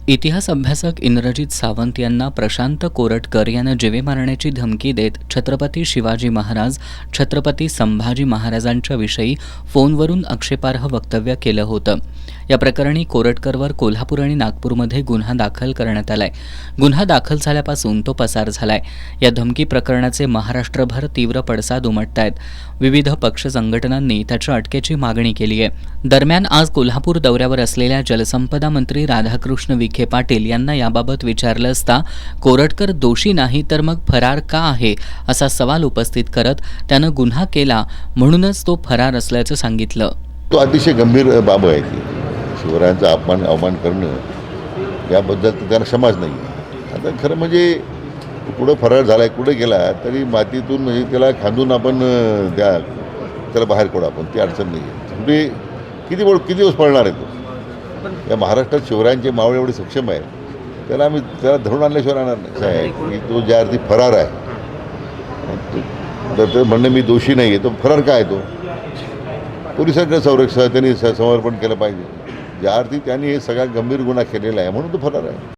इतिहास अभ्यासक इंद्रजित सावंत यांना प्रशांत कोरटकर यानं जीवे मारण्याची धमकी देत छत्रपती शिवाजी महाराज, छत्रपती संभाजी महाराजांच्या विषयी फोनवरून आक्षेपार्ह वक्तव्य केलं होतं. या प्रकरणी कोरटकरवर कोल्हापूर आणि नागपूरमध्ये गुन्हा दाखल करण्यात आलाय. गुन्हा दाखल झाल्यापासून तो पसार झालाय. या धमकी प्रकरणाचे महाराष्ट्रभर तीव्र पडसाद उमटतायत. विविध पक्ष संघटनांनी त्याच्या अटकेची मागणी केली आहे. दरम्यान आज कोल्हापूर दौऱ्यावर असलेल्या जलसंपदा मंत्री राधाकृष्ण विखे पाटील यांना याबाबत विचारलं असता कोरटकर दोषी नाही तर मग फरार का आहे असा सवाल उपस्थित करत त्यानं गुन्हा केला म्हणूनच तो फरार असल्याचं सांगितलं. तो अतिशय गंभीर बाब आहे ती. शिवरायांचा अवमान करणं याबद्दल तर त्यांना क्षमाच नाही. आता खरं म्हणजे कुठं फरार झाला आहे, कुठं गेला तरी मातीतून म्हणजे त्याला खांदून आपण त्याला बाहेर काढू आपण, ती अडचण नाही आहे. म्हणजे किती दिवस पळणार आहे तो. या महाराष्ट्रात शिवरायांचे मावळे एवढे सक्षम आहे, त्याला धरून आणल्याशिवाय राहणार नाही. आहे की तो ज्या अर्थी फरार आहे तर म्हणणं मी दोषी नाही आहे, तो फरार काय आहे, तो पोलिसांकडे त्यांनी समर्पण केलं पाहिजे. ज्या अर्थी त्यांनी हे सगळा गंभीर गुन्हा केलेला आहे म्हणून तो फरार आहे.